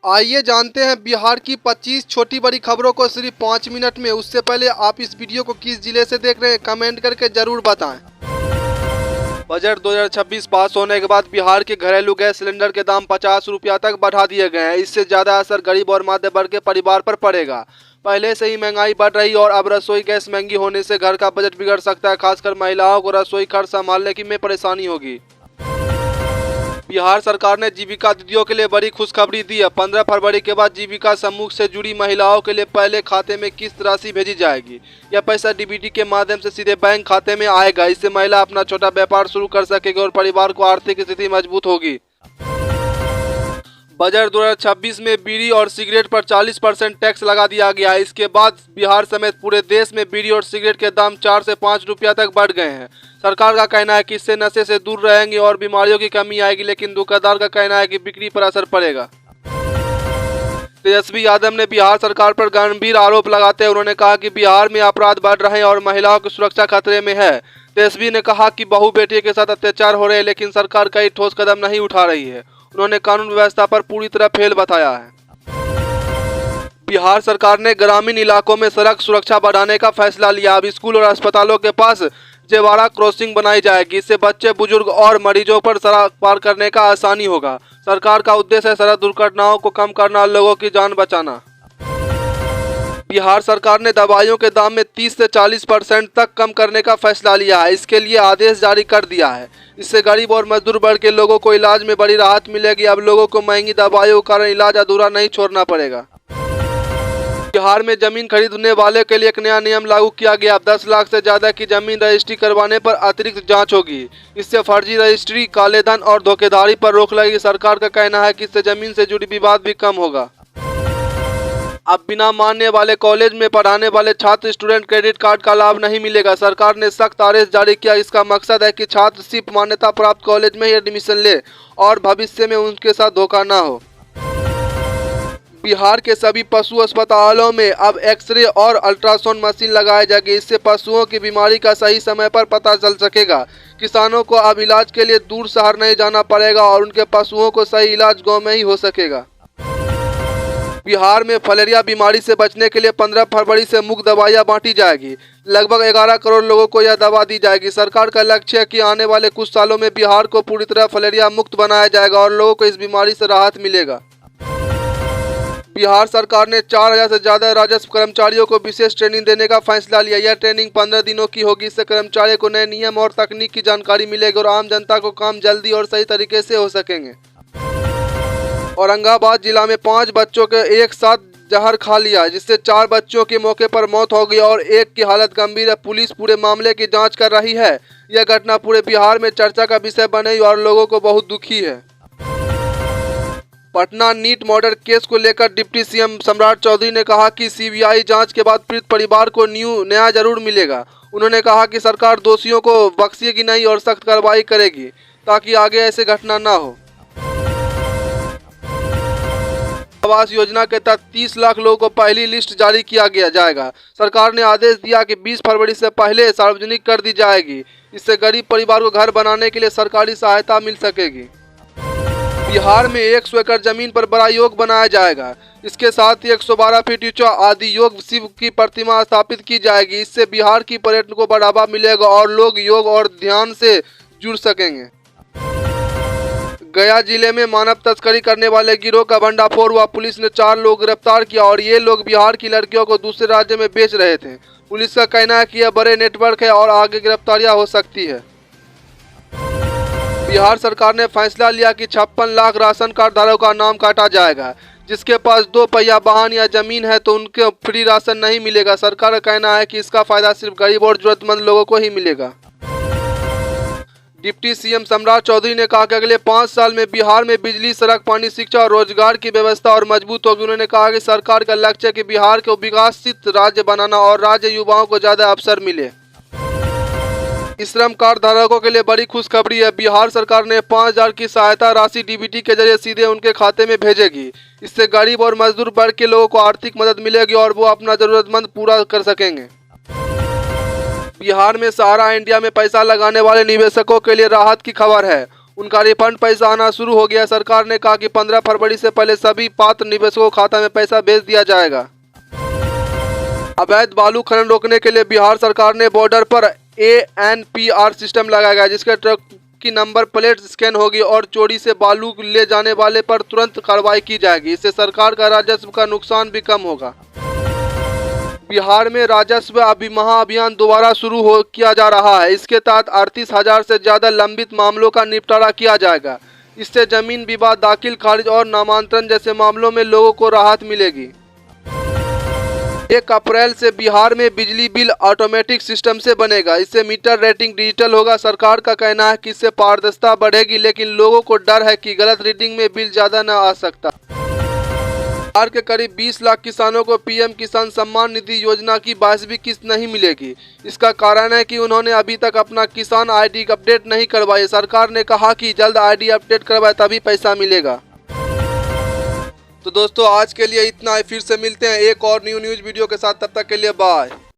आइए जानते हैं बिहार की 25 छोटी बड़ी खबरों को सिर्फ 5 मिनट में। उससे पहले आप इस वीडियो को किस जिले से देख रहे हैं कमेंट करके जरूर बताएं। बजट 2026 पास होने के बाद बिहार के घरेलू गैस सिलेंडर के दाम 50 रुपया तक बढ़ा दिए गए हैं। इससे ज़्यादा असर गरीब और मध्य वर्ग के परिवार पर पड़ेगा। पहले से ही महंगाई बढ़ रही और अब रसोई गैस महंगी होने से घर का बजट बिगड़ सकता है। खासकर महिलाओं को रसोई खर्च संभालने की में परेशानी होगी। बिहार सरकार ने जीविका दीदियों के लिए बड़ी खुशखबरी दी है। 15 फरवरी के बाद जीविका समूह से जुड़ी महिलाओं के लिए पहले खाते में किस्त राशि भेजी जाएगी। यह पैसा डीबीटी के माध्यम से सीधे बैंक खाते में आएगा। इससे महिला अपना छोटा व्यापार शुरू कर सकेगी और परिवार को आर्थिक स्थिति मजबूत होगी। बजट 2026 में बीड़ी और सिगरेट पर 40% टैक्स लगा दिया गया है। इसके बाद बिहार समेत पूरे देश में बीड़ी और सिगरेट के दाम 4 से 5 रुपया तक बढ़ गए हैं। सरकार का कहना है कि इससे नशे से दूर रहेंगे और बीमारियों की कमी आएगी, लेकिन दुकानदार का कहना है कि बिक्री पर असर पड़ेगा। तेजस्वी यादव ने बिहार सरकार पर गंभीर आरोप लगाते हुए उन्होंने कहा कि बिहार में अपराध बढ़ रहे हैं और महिलाओं की सुरक्षा खतरे में है। तेजस्वी ने कहा कि बहू बेटी के साथ अत्याचार हो रहे हैं, लेकिन सरकार कई ठोस कदम नहीं उठा रही है। उन्होंने कानून व्यवस्था पर पूरी तरह फेल बताया है। बिहार सरकार ने ग्रामीण इलाकों में सड़क सुरक्षा बढ़ाने का फैसला लिया। अब स्कूल और अस्पतालों के पास जेवारा क्रॉसिंग बनाई जाएगी। इससे बच्चे, बुजुर्ग और मरीजों पर सड़क पार करने का आसानी होगा। सरकार का उद्देश्य है सड़क दुर्घटनाओं को कम करना और लोगों की जान बचाना। बिहार सरकार ने दवाइयों के दाम में 30 से 40% तक कम करने का फैसला लिया है। इसके लिए आदेश जारी कर दिया है। इससे गरीब और मजदूर वर्ग के लोगों को इलाज में बड़ी राहत मिलेगी। अब लोगों को महंगी दवाइयों के कारण इलाज अधूरा नहीं छोड़ना पड़ेगा। बिहार में जमीन खरीदने वाले के लिए एक नया नियम लागू किया गया। अब 10 लाख से ज्यादा की जमीन रजिस्ट्री करवाने पर अतिरिक्त जांच होगी। इससे फर्जी रजिस्ट्री, कालेधन और धोखेधड़ी पर रोक लगेगी। सरकार का कहना है कि इससे जमीन से जुड़ी विवाद भी कम होगा। अब बिना मानने वाले कॉलेज में पढ़ाने वाले छात्र स्टूडेंट क्रेडिट कार्ड का लाभ नहीं मिलेगा। सरकार ने सख्त आदेश जारी किया। इसका मकसद है कि छात्र सिर्फ मान्यता प्राप्त कॉलेज में ही एडमिशन ले और भविष्य में उनके साथ धोखा न हो। बिहार के सभी पशु अस्पतालों में अब एक्सरे और अल्ट्रासाउंड मशीन लगाए जाएंगे। इससे पशुओं की बीमारी का सही समय पर पता चल सकेगा। किसानों को अब इलाज के लिए दूर शहर नहीं जाना पड़ेगा और उनके पशुओं को सही इलाज गांव में ही हो सकेगा। बिहार में फलेरिया बीमारी से बचने के लिए 15 फरवरी से मुफ्त दवाइयां बांटी जाएगी। लगभग 11 करोड़ लोगों को यह दवा दी जाएगी। सरकार का लक्ष्य है कि आने वाले कुछ सालों में बिहार को पूरी तरह फलेरिया मुक्त बनाया जाएगा और लोगों को इस बीमारी से राहत मिलेगा। बिहार सरकार ने 4000 से ज्यादा राजस्व कर्मचारियों को विशेष ट्रेनिंग देने का फैसला लिया। यह ट्रेनिंग 15 दिनों की होगी। इससे कर्मचारियों को नए नियम और तकनीक की जानकारी मिलेगी और आम जनता को काम जल्दी और सही तरीके से हो सकेंगे। औरंगाबाद जिला में 5 बच्चों के एक साथ जहर खा लिया, जिससे 4 बच्चों की मौके पर मौत हो गई और एक की हालत गंभीर है। पुलिस पूरे मामले की जांच कर रही है। यह घटना पूरे बिहार में चर्चा का विषय बनी और लोगों को बहुत दुखी है। पटना नीट मर्डर केस को लेकर डिप्टी सीएम सम्राट चौधरी ने कहा कि सीबीआई जांच के बाद पीड़ित परिवार को न्याय जरूर मिलेगा। उन्होंने कहा कि सरकार दोषियों को बख्शेगी नहीं और सख्त कार्रवाई करेगी ताकि आगे ऐसे घटना न हो। आवास योजना के तहत 30 लाख लोगों को पहली लिस्ट जारी किया जाएगा। सरकार ने आदेश दिया कि 20 फरवरी से पहले सार्वजनिक कर दी जाएगी। इससे गरीब परिवार को घर बनाने के लिए सरकारी सहायता मिल सकेगी। बिहार में 100 एकड़ जमीन पर बड़ा योग बनाया जाएगा। इसके साथ ही 112 फीट ऊंचा आदि योग शिव की प्रतिमा स्थापित की जाएगी। इससे बिहार की पर्यटन को बढ़ावा मिलेगा और लोग योग और ध्यान से जुड़ सकेंगे। गया जिले में मानव तस्करी करने वाले गिरोह का भंडाफोड़ हुआ। पुलिस ने 4 लोग गिरफ्तार किया और ये लोग बिहार की लड़कियों को दूसरे राज्य में बेच रहे थे। पुलिस का कहना है कि यह बड़े नेटवर्क है और आगे गिरफ्तारियां हो सकती है। बिहार सरकार ने फैसला लिया कि 56 लाख राशन कार्ड धारकों का नाम काटा जाएगा। जिसके पास 2 पहिया वाहन या जमीन है तो उनके फ्री राशन नहीं मिलेगा। सरकार का कहना है कि इसका फायदा सिर्फ गरीब और जरूरतमंद लोगों को ही मिलेगा। डिप्टी सीएम सम्राट चौधरी ने कहा कि अगले 5 साल में बिहार में बिजली, सड़क, पानी, शिक्षा और रोजगार की व्यवस्था और मजबूत होगी। उन्होंने कहा कि सरकार का लक्ष्य है कि बिहार को विकसित राज्य बनाना और राज्य युवाओं को ज्यादा अवसर मिले। श्रम कार्ड धारकों के लिए बड़ी खुशखबरी है। बिहार सरकार ने 5000 की सहायता राशि डीबीटी के जरिए सीधे उनके खाते में भेजेगी। इससे गरीब और मजदूर वर्ग के लोगों को आर्थिक मदद मिलेगी और वो अपना जरूरतमंद पूरा कर सकेंगे। बिहार में सहारा इंडिया में पैसा लगाने वाले निवेशकों के लिए राहत की खबर है। उनका रिफंड पैसा आना शुरू हो गया। सरकार ने कहा कि 15 फरवरी से पहले सभी पात्र निवेशकों के खाता में पैसा भेज दिया जाएगा। अवैध बालू खनन रोकने के लिए बिहार सरकार ने बॉर्डर पर ANPR सिस्टम लगाया गया, जिसके ट्रक की नंबर प्लेट स्कैन होगी और चोरी से बालू ले जाने वाले पर तुरंत कार्रवाई की जाएगी। इससे सरकार का राजस्व का नुकसान भी कम होगा। बिहार में राजस्व महाअभियान दोबारा शुरू किया जा रहा है। इसके तहत 38,000 से ज्यादा लंबित मामलों का निपटारा किया जाएगा। इससे जमीन विवाद, दाखिल खारिज और नामांतरण जैसे मामलों में लोगों को राहत मिलेगी। 1 अप्रैल से बिहार में बिजली बिल ऑटोमेटिक सिस्टम से बनेगा। इससे मीटर रेटिंग डिजिटल होगा। सरकार का कहना है कि इससे पारदर्शिता बढ़ेगी, लेकिन लोगों को डर है कि गलत रीडिंग में बिल ज्यादा न आ सकता। बिहार के करीब 20 लाख किसानों को PM किसान सम्मान निधि योजना की 22वीं किस्त नहीं मिलेगी। इसका कारण है कि उन्होंने अभी तक अपना किसान ID अपडेट नहीं करवाई। सरकार ने कहा कि जल्द ID अपडेट करवाए तभी पैसा मिलेगा। तो दोस्तों आज के लिए इतना ही। फिर से मिलते हैं एक और न्यूज़ वीडियो के साथ। तब तक के लिए बाय।